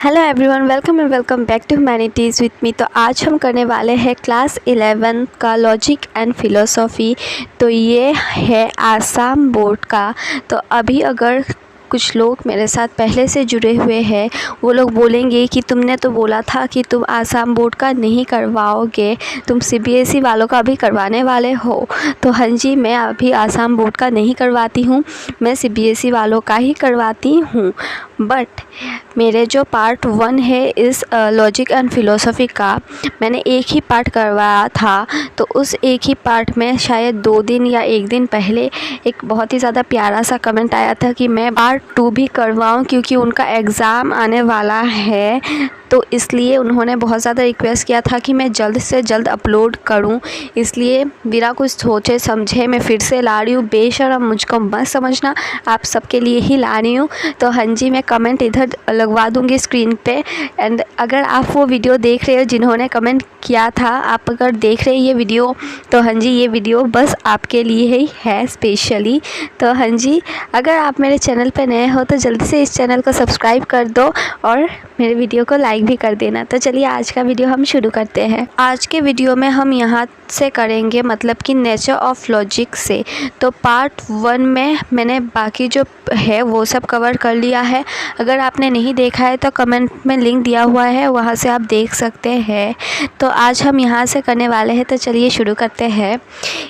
Hello everyone, welcome back to humanities with me. तो आज हम करने वाले हैं क्लास 11 का लॉजिक एंड फिलोसॉफी। तो ये है आसाम बोर्ड का। तो अभी अगर कुछ लोग मेरे साथ पहले से जुड़े हुए हैं, वो लोग बोलेंगे कि तुमने तो बोला था कि तुम आसाम बोर्ड का नहीं करवाओगे, तुम सीबीएसई वालों का भी करवाने वाले हो। तो हाँ जी, मैं अभी आसाम बोर्ड का नहीं करवाती हूँ, मैं सीबीएसई वालों का ही करवाती हूँ। बट मेरे जो पार्ट 1 है इस लॉजिक एंड फिलोसॉफी का, मैंने एक ही पार्ट करवाया था। तो उस एक ही पार्ट में शायद 2 दिन या 1 दिन पहले एक बहुत ही ज़्यादा प्यारा सा कमेंट आया था कि मैं पार्ट 2 भी करवाऊं, क्योंकि उनका एग्ज़ाम आने वाला है। तो इसलिए उन्होंने बहुत ज़्यादा रिक्वेस्ट किया था कि मैं जल्द से जल्द अपलोड करूं। इसलिए बिना कुछ सोचे समझे मैं फिर से ला रही हूँ। बेशर्म मुझको मत समझना, आप सबके लिए ही ला रही हूँ। तो हाँ जी, मैं कमेंट इधर लगवा दूँगी स्क्रीन पे। एंड अगर आप वो वीडियो देख रहे हो जिन्होंने कमेंट किया था, आप अगर देख रहे हैं ये वीडियो, तो हाँ जी, ये वीडियो बस आपके लिए ही है स्पेशली। तो हाँ जी, अगर आप मेरे चैनल पे नए हो तो जल्दी से इस चैनल को सब्सक्राइब कर दो और मेरे वीडियो को लाइक भी कर देना। तो चलिए आज का वीडियो हम शुरू करते हैं। आज के वीडियो में हम यहाँ से करेंगे, मतलब कि नेचर ऑफ लॉजिक से। तो पार्ट 1 में मैंने बाकी जो है वो सब कवर कर लिया है। अगर आपने नहीं देखा है तो कमेंट में लिंक दिया हुआ है, वहाँ से आप देख सकते हैं। तो आज हम यहाँ से करने वाले हैं, तो चलिए शुरू करते हैं।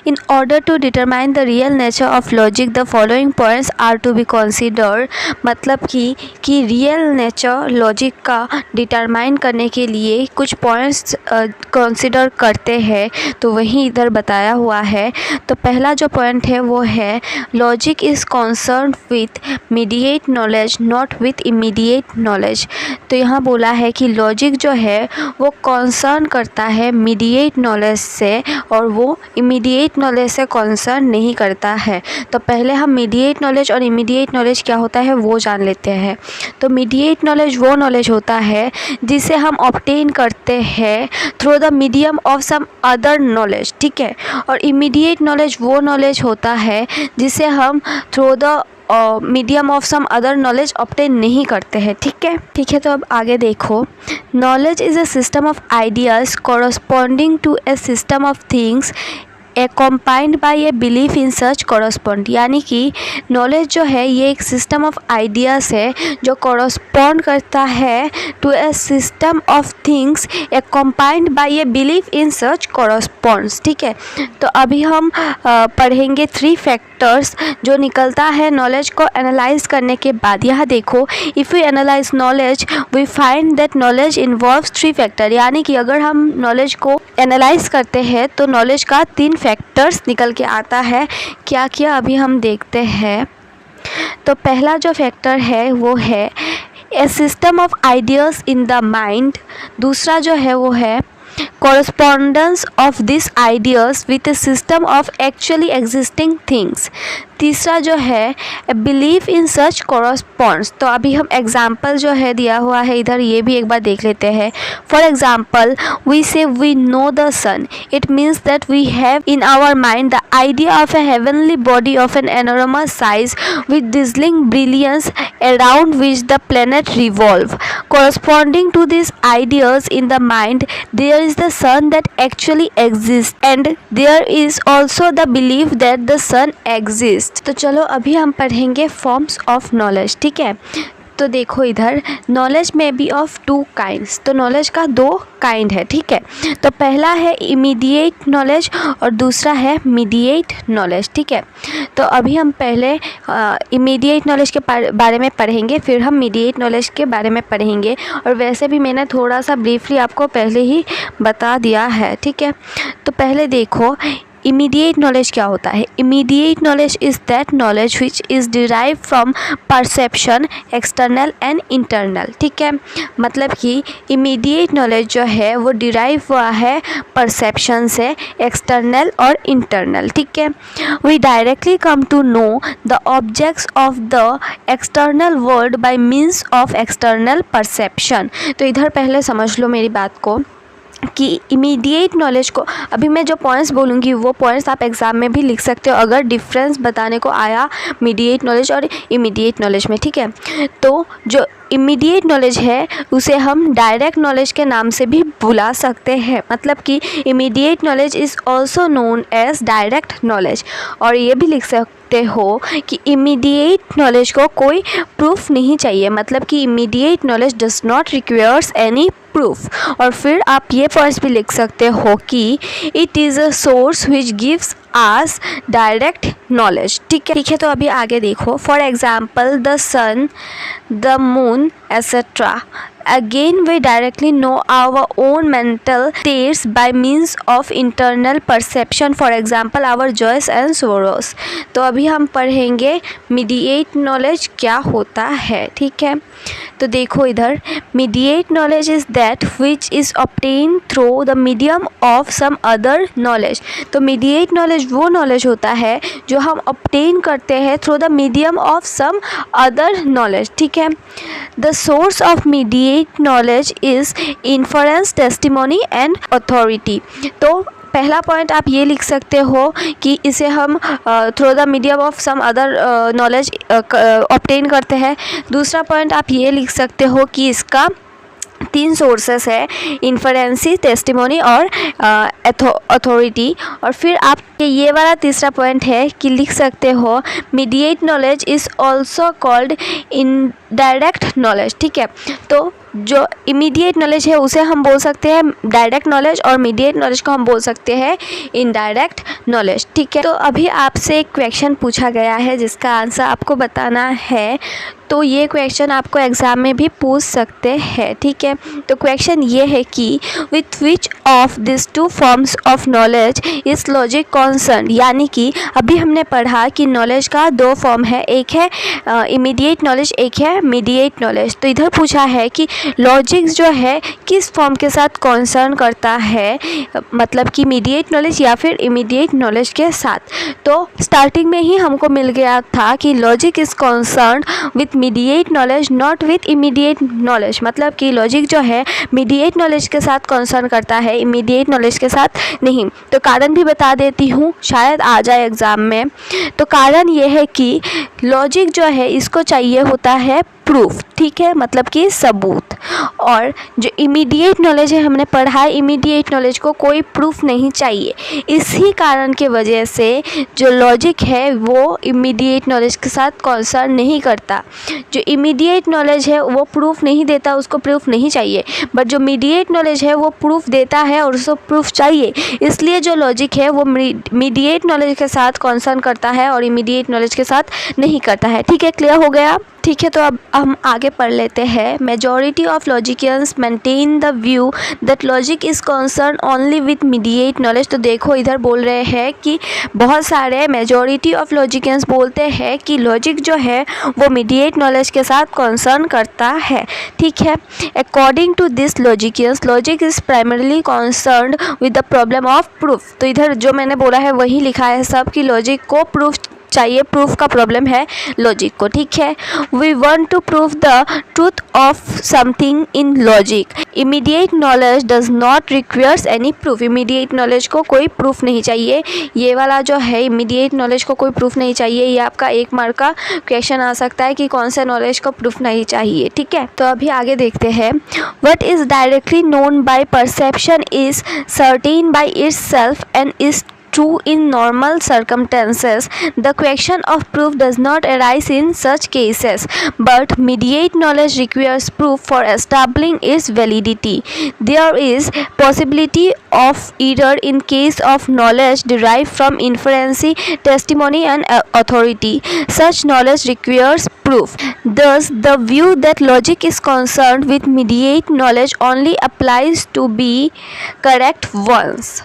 In order to determine the real nature of logic the following points are to be considered. मतलब कि रियल नेचर लॉजिक का डिटरमाइन करने के लिए कुछ पॉइंट्स कंसीडर करते हैं, तो वही इधर बताया हुआ है। तो पहला जो पॉइंट है वो है logic is concern with mediate knowledge not with immediate knowledge. तो यहाँ बोला है कि लॉजिक जो है वो कंसर्न करता है मीडिएट नॉलेज से, और वो इमीडिएट नॉलेज से कंसर्न नहीं करता है। तो पहले हम मीडिएट नॉलेज और इमीडिएट नॉलेज क्या होता है वो जान लेते हैं। तो मीडिएट नॉलेज वो नॉलेज होता है जिसे हम ऑब्टेन करते हैं through the medium of some other knowledge, ठीक है। और इमीडिएट नॉलेज वो नॉलेज होता है जिसे हम through the medium of some other knowledge obtain नहीं करते हैं, ठीक है। तो अब आगे देखो, knowledge is a system of ideas corresponding to a system of things combined by a belief in such correspond. यानी कि नॉलेज जो है ये एक सिस्टम ऑफ आइडियाज़ है जो कॉरस्पॉन्ड करता है to a system of things combined by a belief in such corresponds, ठीक है। तो अभी हम पढ़ेंगे 3 फैक्टर्स जो निकलता है नॉलेज को एनालाइज करने के बाद। यहाँ देखो, if you analyze knowledge we find that knowledge involves 3 factor. यानी कि अगर हम नॉलेज को एनालाइज करते हैं तो नॉलेज का 3 फैक्टर्स निकल के आता है। क्या क्या अभी हम देखते हैं। तो पहला जो फैक्टर है वो है a system of ideas in the mind. दूसरा जो है वो है correspondence of these ideas with a system of actually existing things। तीसरा जो है बिलीफ इन सच कॉरस्पॉन्ड्स। तो अभी हम एग्जाम्पल जो है दिया हुआ है इधर, ये भी एक बार देख लेते हैं। For example, we say we know the sun, it means that we have in our mind the idea of a heavenly body of an enormous size with dazzling brilliance around which the planet revolve. Corresponding to these ideas in the mind, there is the sun that actually exists, and there is also the belief that the sun exists। तो चलो अभी हम पढ़ेंगे forms of knowledge, ठीक है। तो देखो इधर, नॉलेज में बी ऑफ 2 काइंड्स। तो नॉलेज का 2 काइंड है, ठीक है। तो पहला है इमीडिएट नॉलेज और दूसरा है मीडिएट नॉलेज, ठीक है। तो अभी हम पहले इमीडिएट नॉलेज के बारे में पढ़ेंगे, फिर हम मीडिएट नॉलेज के बारे में पढ़ेंगे। और वैसे भी मैंने थोड़ा सा ब्रीफली आपको पहले ही बता दिया है, ठीक है। तो पहले देखो, इमीडिएट नॉलेज क्या होता है। Immediate knowledge is that knowledge which is derive from perception external and internal, ठीक है। मतलब कि इमीडिएट नॉलेज जो है वो डिराइव हुआ है परसेप्शन से, एक्सटर्नल और इंटरनल, ठीक है। We directly come to know the objects of the external world by means of external perception. तो इधर पहले समझ लो मेरी बात को कि इमीडिएट नॉलेज को, अभी मैं जो पॉइंट्स बोलूँगी वो पॉइंट्स आप एग्ज़ाम में भी लिख सकते हो अगर डिफरेंस बताने को आया मीडिएट नॉलेज और इमीडिएट नॉलेज में, ठीक है। तो जो इमीडिएट नॉलेज है उसे हम डायरेक्ट नॉलेज के नाम से भी बुला सकते हैं, मतलब कि immediate knowledge is also known as direct knowledge. और ये भी लिख सकते हो कि इमीडिएट नॉलेज को कोई प्रूफ नहीं चाहिए, मतलब कि immediate knowledge does not requires any proof. और फिर आप ये पॉइंट्स भी लिख सकते हो कि it is a source which gives us direct knowledge. ठीक है, तो अभी आगे देखो। For example the sun, the moon etcetera. Again, we directly know our own mental states by means of internal perception, for example our joys and sorrows। तो अभी हम पढ़ेंगे मीडिएट नॉलेज क्या होता है। ठीक है, तो देखो इधर, mediate knowledge is that which is obtain through the medium of some other knowledge. तो मीडिएट नॉलेज वो नॉलेज होता है जो हम ऑब्टेन करते हैं through the medium of some other knowledge. ठीक है, the source of mediate knowledge is inference, testimony and authority. तो पहला पॉइंट आप ये लिख सकते हो कि इसे हम through the medium of some other knowledge obtain करते हैं। दूसरा पॉइंट आप ये लिख सकते हो कि इसका 3 सोर्सेस है, इन्फरेंसी, टेस्टिमोनी और अथॉरिटी। और फिर आप ये वाला तीसरा पॉइंट है कि लिख सकते हो mediate knowledge is also called indirect knowledge. ठीक है, तो जो इमीडिएट नॉलेज है उसे हम बोल सकते हैं डायरेक्ट नॉलेज और मीडिएट नॉलेज को हम बोल सकते हैं इनडायरेक्ट नॉलेज। ठीक है, तो अभी आपसे एक क्वेश्चन पूछा गया है जिसका आंसर आपको बताना है। तो ये क्वेश्चन आपको एग्ज़ाम में भी पूछ सकते हैं। ठीक है, तो क्वेश्चन ये है कि with which of this 2 forms of knowledge is logic concern. यानी कि अभी हमने पढ़ा कि नॉलेज का 2 फॉर्म है, एक है इमीडिएट नॉलेज, एक है मीडिएट नॉलेज। तो इधर पूछा है कि लॉजिक जो है किस फॉर्म के साथ कॉन्सर्न करता है, मतलब कि मीडिएट नॉलेज या फिर इमीडिएट नॉलेज के साथ। तो स्टार्टिंग में ही हमको मिल गया था कि logic is concern with mediate knowledge not with immediate knowledge, मतलब कि लॉजिक जो है मीडिएट नॉलेज के साथ कॉन्सर्न करता है, इमीडिएट नॉलेज के साथ नहीं। तो कारण भी बता देती हूँ, शायद आ जाए एग्ज़ाम में। तो कारण ये है कि लॉजिक जो है इसको चाहिए होता है प्रूफ। ठीक है, मतलब कि सबूत। और जो इमीडिएट नॉलेज है हमने पढ़ा है, इमीडिएट नॉलेज को कोई प्रूफ नहीं चाहिए। इसी कारण के वजह से जो लॉजिक है वो इमीडिएट नॉलेज के साथ कॉन्सर्न नहीं करता। जो इमीडिएट नॉलेज है वो प्रूफ नहीं देता, उसको प्रूफ नहीं चाहिए। बट जो मीडिएट नॉलेज है वो प्रूफ देता है और उसको प्रूफ चाहिए। इसलिए जो लॉजिक है वो मीडिएट नॉलेज के साथ कॉन्सर्न करता है और इमीडिएट नॉलेज के साथ नहीं करता है। ठीक है, क्लियर हो गया। ठीक है, तो अब हम आगे पढ़ लेते हैं। Majority of logicians maintain the view that logic is concern only with mediate knowledge. तो देखो इधर बोल रहे हैं कि बहुत सारे मेजॉरिटी ऑफ लॉजिकियंस बोलते हैं कि लॉजिक जो है वो मीडिएट नॉलेज के साथ कंसर्न करता है। ठीक है, according to this logicians logic is primarily concerned with the problem of proof. तो इधर जो मैंने बोला है वही लिखा है सब कि लॉजिक को प्रूफ चाहिए, प्रूफ का प्रॉब्लम है लॉजिक को। ठीक है, we want to prove the truth of something in logic. Immediate knowledge does not requires any proof. Immediate knowledge को कोई प्रूफ नहीं चाहिए। ये वाला जो है इमीडिएट नॉलेज को कोई प्रूफ नहीं चाहिए, ये आपका 1 मार्क का क्वेश्चन आ सकता है कि कौन से नॉलेज को प्रूफ नहीं चाहिए। ठीक है, तो अभी आगे देखते हैं। What is directly known by perception is certain bye it's self and is true in normal circumstances. The question of proof does not arise in such cases, but mediate knowledge requires proof for establishing its validity. There is possibility of error in case of knowledge derived from inference, testimony and authority. Such knowledge requires proof. Thus, the view that logic is concerned with mediate knowledge only applies to be correct ones.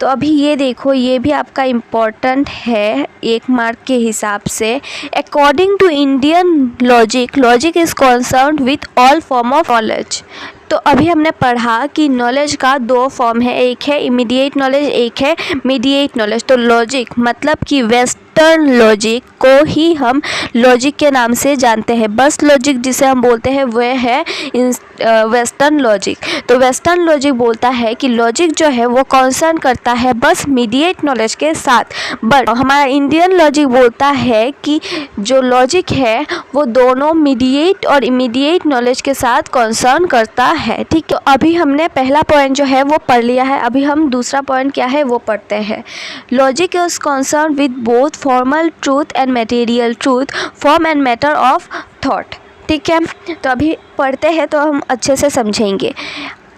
तो अभी ये देखो, ये भी आपका important है 1 mark के हिसाब से। According to Indian logic, logic is concerned with all form of knowledge. तो अभी हमने पढ़ा कि नॉलेज का दो फॉर्म है, एक है इमीडिएट नॉलेज, एक है मीडिएट नॉलेज। तो लॉजिक मतलब कि वेस्टर्न लॉजिक को ही हम लॉजिक के नाम से जानते हैं। बस लॉजिक जिसे हम बोलते हैं वह है वेस्टर्न लॉजिक। तो वेस्टर्न लॉजिक बोलता है कि लॉजिक जो है वो कंसर्न करता है बस मीडिएट नॉलेज के साथ, बट हमारा इंडियन लॉजिक बोलता है कि जो लॉजिक है वो दोनों मीडिएट और इमीडिएट नॉलेज के साथ कंसर्न करता है। ठीक है, तो अभी हमने पहला पॉइंट जो है वो पढ़ लिया है। अभी हम दूसरा पॉइंट क्या है वो पढ़ते हैं। Logic is concern with both formal truth and material truth, form and matter of thought. ठीक है, तो अभी पढ़ते हैं तो हम अच्छे से समझेंगे।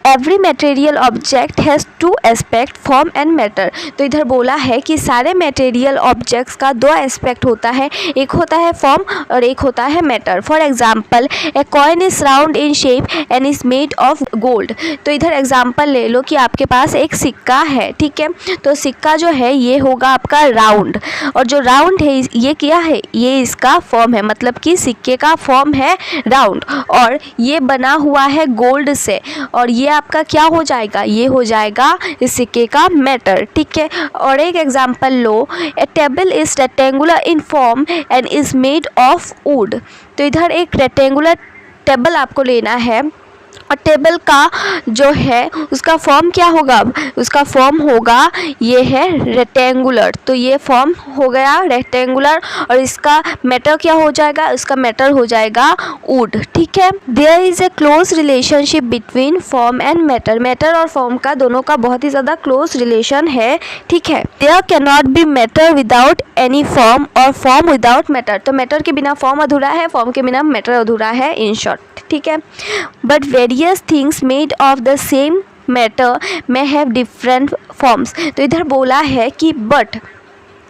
Every material object has to aspect, form and matter. तो इधर बोला है कि सारे मटेरियल ऑब्जेक्ट्स का दो एस्पेक्ट होता है, एक होता है फॉर्म और एक होता है matter. For example, a coin is round in shape and is made of gold. तो इधर एग्जाम्पल ले लो कि आपके पास एक सिक्का है। ठीक है, तो सिक्का जो है ये होगा आपका राउंड, और जो राउंड है ये क्या है, ये इसका फॉर्म है, मतलब कि सिक्के का फॉर्म है राउंड, और ये बना हुआ है गोल्ड से, और ये आपका क्या हो जाएगा, ये हो जाएगा इस सिक्के का मैटर। ठीक है, और एक example low, A table is rectangular in form and is made of would. तो इधर एक रेक्टेंगुलर टेबल आपको लेना है, और टेबल का जो है उसका फॉर्म क्या होगा, उसका फॉर्म होगा ये है रेक्टेंगुलर। तो ये फॉर्म हो गया रेक्टेंगुलर, और इसका मैटर क्या हो जाएगा, इसका मैटर हो जाएगा वुड। ठीक है, there is a close relationship between form and matter. Matter और फॉर्म का दोनों का बहुत ही ज़्यादा क्लोज रिलेशन है। ठीक है, there can not be matter without any form और फॉर्म विदाउट मैटर। तो मैटर के बिना फॉर्म अधूरा है, फॉर्म के बिना मैटर अधूरा है, इन शॉर्ट। ठीक है, but various things made of the same matter may have different forms। तो इधर बोला है कि बट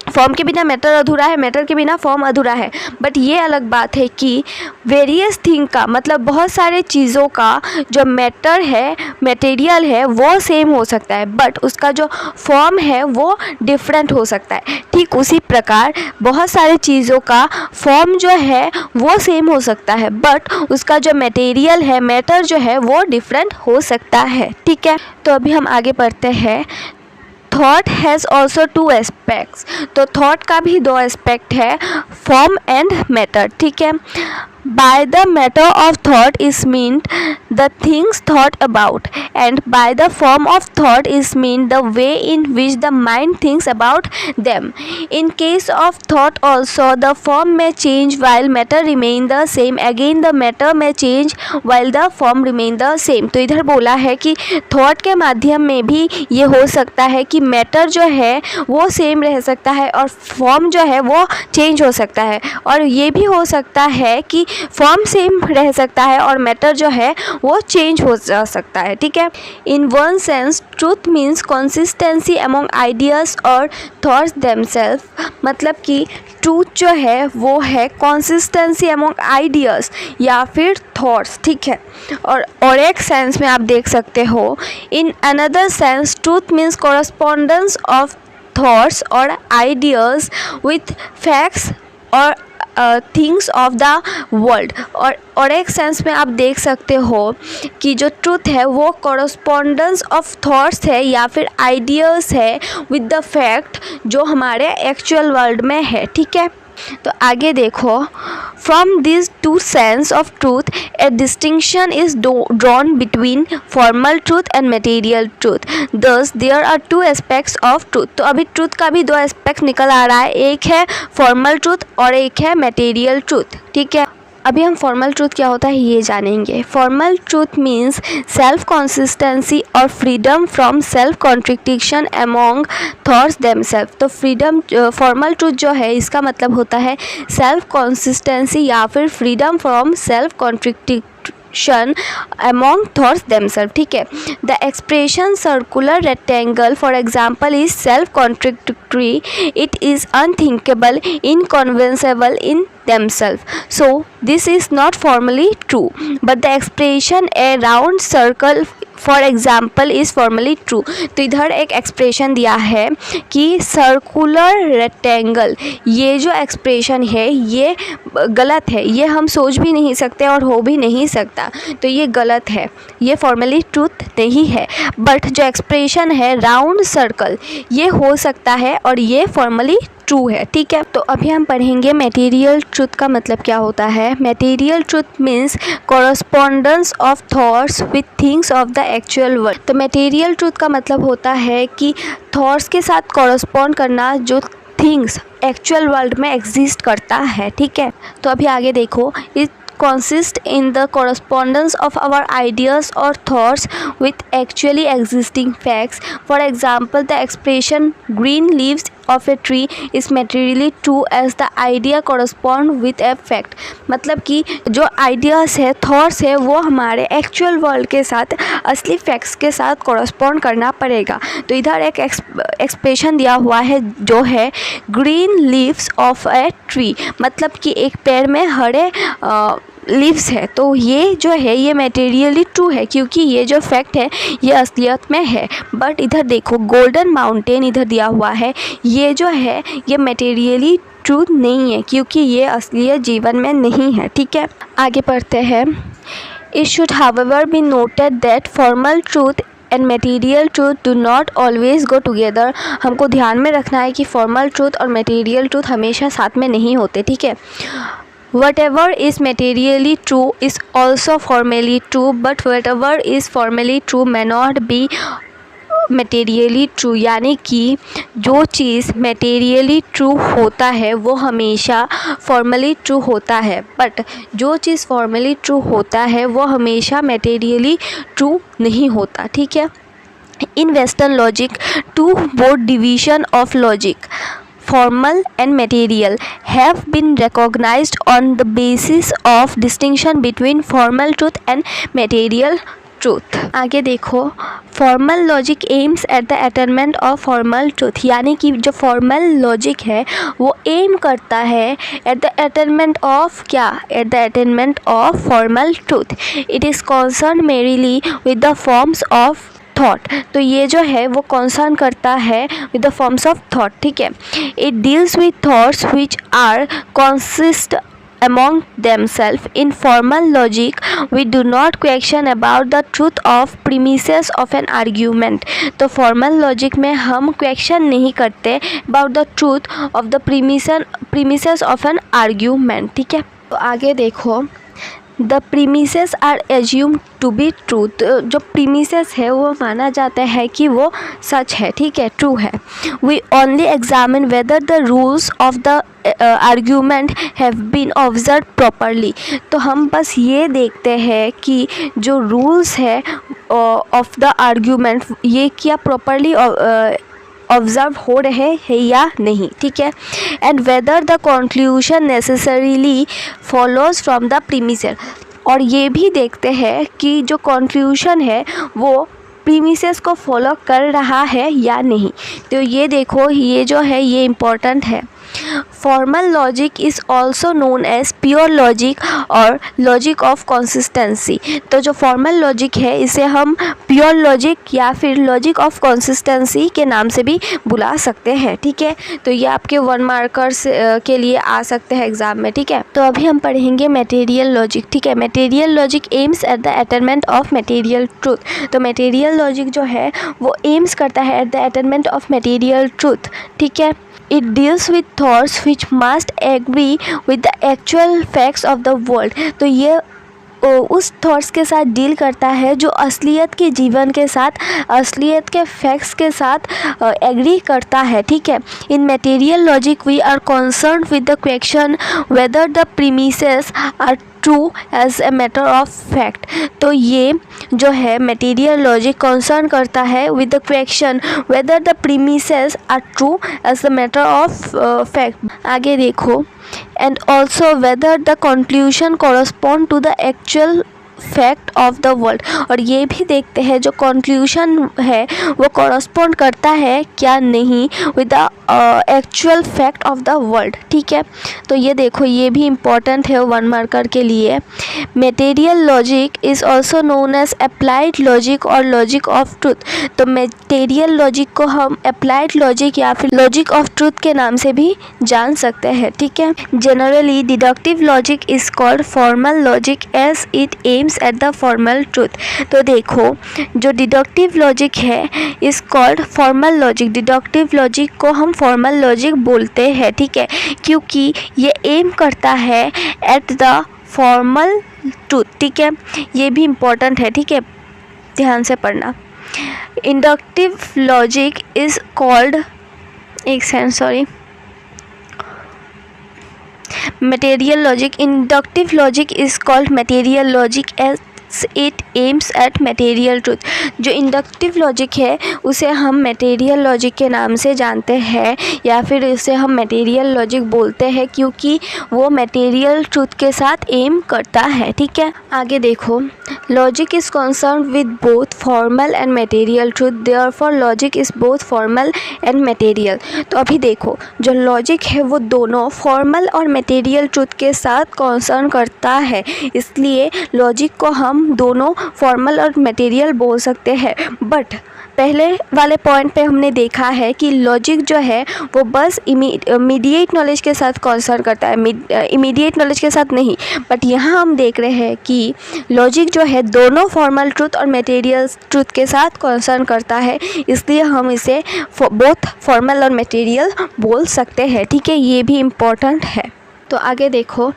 फॉर्म के बिना मैटर अधूरा है, मैटर के बिना फॉर्म अधूरा है, बट ये अलग बात है कि वेरियस थिंग का मतलब बहुत सारे चीज़ों का जो मैटर है, मटेरियल है, वो सेम हो सकता है, बट उसका जो फॉर्म है वो डिफरेंट हो सकता है। ठीक उसी प्रकार बहुत सारे चीज़ों का फॉर्म जो है वो सेम हो सकता है, बट उसका जो मटेरियल है, मैटर जो है वो डिफरेंट हो सकता है। ठीक है, तो अभी हम आगे पढ़ते हैं। Thought has also two aspects. तो थॉट का भी दो एस्पेक्ट है, फॉर्म एंड मैटर। ठीक है, by the matter of thought is meant the things thought about, and by the form of thought is meant the way in which the mind thinks about them. In case of thought also the form may change while matter remain the same, again the matter may change while the form remain the same। तो इधर बोला है कि thought के माध्यम में भी ये हो सकता है कि मैटर जो है वो सेम रह सकता है और फॉर्म जो है वो चेंज हो सकता है, और ये भी हो सकता है कि फॉर्म सेम रह सकता है और मैटर जो है वो चेंज हो जा सकता है। ठीक है, in one sense truth means consistency among ideas और थॉट्स देमसेल्फ। मतलब कि ट्रूथ जो है वो है कंसिस्टेंसी अमॉन्ग आइडियाज़ या फिर थॉट्स। ठीक है, और एक सेंस में आप देख सकते हो, in another sense truth means correspondence of thoughts और आइडियाज़ विथ फैक्ट्स और थिंग्स ऑफ द वर्ल्ड। और एक सेंस में आप देख सकते हो कि जो ट्रूथ है वो कॉरस्पॉन्डेंस ऑफ थॉट्स है या फिर आइडियाज़ है विद द फैक्ट जो हमारे एक्चुअल वर्ल्ड में है। ठीक है, तो आगे देखो, from this two sense of truth a distinction is drawn between formal truth and material truth, thus there are two aspects of truth. तो अभी ट्रूथ का भी दो एस्पेक्ट निकल आ रहा है, एक है फॉर्मल ट्रूथ और एक है मटेरियल ट्रूथ। ठीक है, अभी हम फॉर्मल ट्रूथ क्या होता है ये जानेंगे। Formal truth means self consistency और freedom from self contradiction among thoughts themselves. तो फ्रीडम, फॉर्मल ट्रूथ जो है इसका मतलब होता है सेल्फ कंसिस्टेंसी या फिर freedom from self contradiction among thoughts themselves। ठीक है, the expression circular rectangle for example is self contradictory, it is unthinkable, inconceivable in themselves, so this is not formally true, but the expression a round circle for example is formally true. तो इधर एक expression दिया है कि circular rectangle, ये जो expression है ये गलत है, ये हम सोच भी नहीं सकते और हो भी नहीं सकता, तो ये गलत है, ये फॉर्मली ट्रूथ नहीं है। बट जो एक्सप्रेशन है राउंड सर्कल, ये हो सकता है और ये फॉर्मली ट्रू है, ठीक है। तो अभी हम पढ़ेंगे मटेरियल ट्रूथ का मतलब क्या होता है। Material truth means correspondence of thoughts with things of the actual world. तो मटेरियल ट्रूथ का मतलब होता है कि थॉट्स के साथ कॉरस्पॉन्ड करना जो थिंग्स एक्चुअल वर्ल्ड में एग्जिस्ट करता है, ठीक है। तो अभी आगे देखो, it consist in the correspondence of our ideas or thoughts with actually existing facts. For example, the expression green leaves of a tree is materially true as the idea correspond with a fact. मतलब कि जो ideas है, thoughts है, वो हमारे actual world के साथ असली facts के साथ correspond करना पड़ेगा। तो इधर एक expression दिया हुआ है जो है green leaves of a tree, मतलब कि एक पेड़ में हरे लीव्स है, तो ये जो है ये मटेरियली ट्रू है क्योंकि ये जो फैक्ट है ये असलियत में है। बट इधर देखो गोल्डन माउंटेन इधर दिया हुआ है, ये जो है ये मटेरियली ट्रू नहीं है क्योंकि ये असलियत जीवन में नहीं है, ठीक है। आगे पढ़ते हैं। It should however be noted that formal truth and material truth do not always go together. हमको ध्यान में रखना है कि फॉर्मल ट्रूथ और मटेरियल ट्रूथ हमेशा साथ में नहीं होते, ठीक है। Whatever is materially true is also formally true, but whatever is formally true may not be materially true। यानी कि जो चीज़ materially true होता है वो हमेशा formally true होता है, but जो चीज़ formally true होता है वो हमेशा materially true नहीं होता, ठीक है। In Western logic, two both division of logic, formal and material, have been recognized on the basis of distinction between formal truth and material truth. आगे देखो, formal logic AIIMS at the attainment of formal truth. यानी कि जो formal logic है वो aim करता है at the attainment of क्या, at the attainment of formal truth. It is concern merely with the forms of thought. तो ये जो है वो कॉन्सर्न करता है with the forms of thought, ठीक है। It deals with thoughts which are consist among themselves. In formal logic we do not question about the truth of premises of an argument। तो formal logic में हम question नहीं करते about the truth of the premises of an argument, ठीक है। तो आगे देखो, the premises are assume to be truth. जो प्रीमिसेस है वो माना जाता है कि वो सच है, ठीक है, ट्रू है। We only examine whether the rules of the argument have been observe properly. तो हम बस ये देखते हैं कि जो रूल्स है ऑफ द आर्ग्यूमेंट ये क्या प्रॉपरली ऑब्जर्व हो रहे हैं या नहीं, ठीक है। And whether the conclusion necessarily follows from the premises. और ये भी देखते हैं कि जो कंक्लूजन है वो प्रीमिसेस को फॉलो कर रहा है या नहीं। तो ये देखो, ये जो है ये इम्पोर्टेंट है। Formal logic is also known as pure logic और लॉजिक ऑफ कंसिस्टेंसी। तो जो फॉर्मल लॉजिक है इसे हम प्योर लॉजिक या फिर लॉजिक ऑफ कंसिस्टेंसी के नाम से भी बुला सकते हैं, ठीक है। तो ये आपके 1 मार्कर्स के लिए आ सकते हैं एग्जाम में, ठीक है। तो अभी हम पढ़ेंगे मटेरियल लॉजिक, ठीक है। Material logic AIIMS at the attainment of material truth. तो मटेरियल लॉजिक जो है वो एम्स करता है at the attainment of material truth, ठीक है। It deals with thoughts which must agree with the actual facts of the world। तो ये उस थॉट्स के साथ डील करता है जो असलियत के जीवन के साथ, असलियत के फैक्ट्स के साथ एग्री करता है, ठीक है। In material logic we are concern with the question whether the premises are true as a matter of fact. तो ये जो है मटेरियल लॉजिक कंसर्न करता है with the question whether the premises are true as a matter of fact. आगे देखो, and also whether the conclusion correspond to the actual fact of the world, और ये भी देखते हैं जो कंक्लूजन है वो कॉरस्पॉन्ड करता है क्या नहीं with the actual fact of the world. ठीक है, तो ये देखो ये भी इम्पॉर्टेंट है 1 मार्कर के लिए। Material logic is also known as applied logic और लॉजिक ऑफ ट्रूथ। तो मटेरियल लॉजिक को हम अप्लाइड लॉजिक या फिर लॉजिक ऑफ ट्रूथ के नाम से भी जान सकते हैं। ठीक है, generally deductive logic is called formal logic as it aims at the formal truth. तो देखो जो डिडक्टिव लॉजिक है is called formal logic. Deductive logic को हम फॉर्मल लॉजिक बोलते हैं। ठीक है, क्योंकि ये एम करता है एट द फॉर्मल ट्रूथ। ठीक है, ये भी इम्पोर्टेंट है। ठीक है, ध्यान से पढ़ना। Inductive logic is called material logic. Inductive logic is called material logic as it aims at material truth. जो इंडक्टिव लॉजिक है उसे हम मटेरियल लॉजिक के नाम से जानते हैं या फिर उसे हम मटेरियल लॉजिक बोलते हैं क्योंकि वो मटेरियल ट्रूथ के साथ एम करता है। ठीक है, आगे देखो। Logic is concern with both formal and material truth, therefore logic is both formal and material. तो अभी देखो जो लॉजिक है वो दोनों फॉर्मल और मटेरियल ट्रूथ के साथ कंसर्न करता है, इसलिए लॉजिक को हम दोनों फॉर्मल और मटेरियल बोल सकते हैं। बट पहले वाले पॉइंट पे हमने देखा है कि लॉजिक जो है वो बस इमीडिएट नॉलेज के साथ कंसर्न करता है, इमीडिएट नॉलेज के साथ नहीं। बट यहाँ हम देख रहे हैं कि लॉजिक जो है दोनों फॉर्मल ट्रूथ और मटेरियल ट्रूथ के साथ कंसर्न करता है, इसलिए हम इसे बोथ फॉर्मल और मटेरियल बोल सकते हैं। ठीक है, ये भी इम्पोर्टेंट है। तो आगे देखो।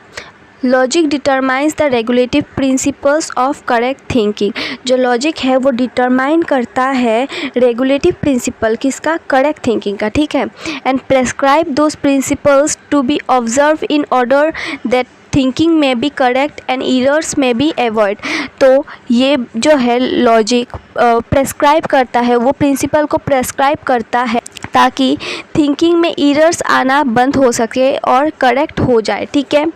Logic determines the regulative principles of correct thinking. जो लॉजिक है वो डिटरमाइन करता है रेगुलेटिव प्रिंसिपल किसका, करेक्ट थिंकिंग का। ठीक है, and prescribe those principles to be observe in order that thinking may be correct and errors may be avoid. तो ये जो है लॉजिक प्रेस्क्राइब करता है, वो प्रिंसिपल को प्रेस्क्राइब करता है ताकि थिंकिंग में एरर्स आना बंद हो सके और करेक्ट हो जाए। ठीक है,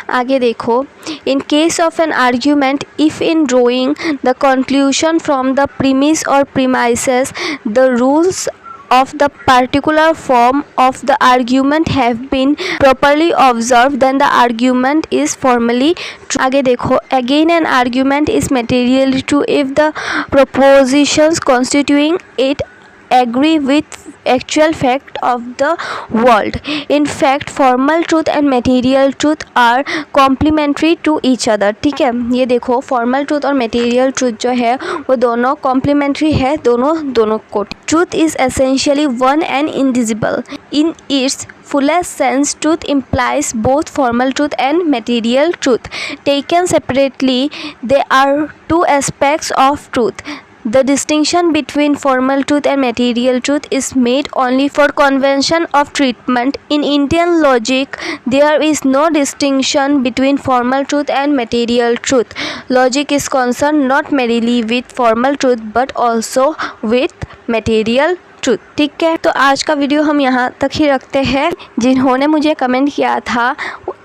आगे देखो। In case of an argument, if in drawing the conclusion from the premise और premises the rules of the particular form of the argument have been properly observed, then the argument is formally true. आगे देखो। Again an argument is materially true if the propositions constituting it agree with actual fact of the world. In fact, formal truth and material truth are complementary to each other. ठीक है, ये देखो formal truth और material truth जो है वो दोनों complementary है दोनों को। Truth is essentially one and indivisible. In its fullest sense, truth implies both formal truth and material truth. Taken separately, they are two aspects of truth. The distinction between formal truth and material truth is made only for convention of treatment. In Indian logic, there is no distinction between formal truth and material truth. Logic is concerned not merely with formal truth but also with material truth. ठीक है, तो आज का video हम यहाँ तक ही रखते हैं। जिन्होंने मुझे कमेंट किया था,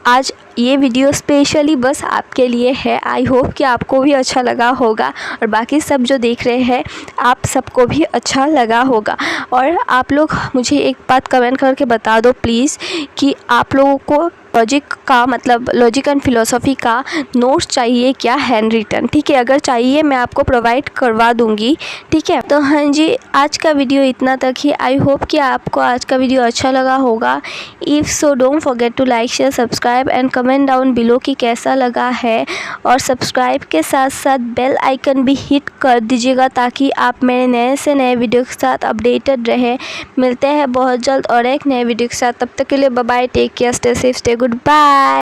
आज ये वीडियो स्पेशली बस आपके लिए है। आई होप कि आपको भी अच्छा लगा होगा और बाकी सब जो देख रहे हैं आप सबको भी अच्छा लगा होगा। और आप लोग मुझे एक बात कमेंट करके बता दो प्लीज़ कि आप लोगों को लॉजिक का मतलब लॉजिक एंड फिलोसॉफी का नोट्स चाहिए क्या हैंड रिटन। ठीक है, अगर चाहिए मैं आपको प्रोवाइड करवा दूंगी। ठीक है, तो हाँ जी, आज का वीडियो इतना तक ही। आई होप कि आपको आज का वीडियो अच्छा लगा होगा। If so don't forget to like share subscribe and comment down below कि कैसा लगा है। और सब्सक्राइब के साथ साथ बेल आइकन भी हिट कर दीजिएगा ताकि आप मेरे नए से नए वीडियो के साथ अपडेटेड रहे। मिलते हैं बहुत जल्द और एक नए वीडियो के साथ। तब तक के लिए bye bye, take care, stay safe, stay good bye.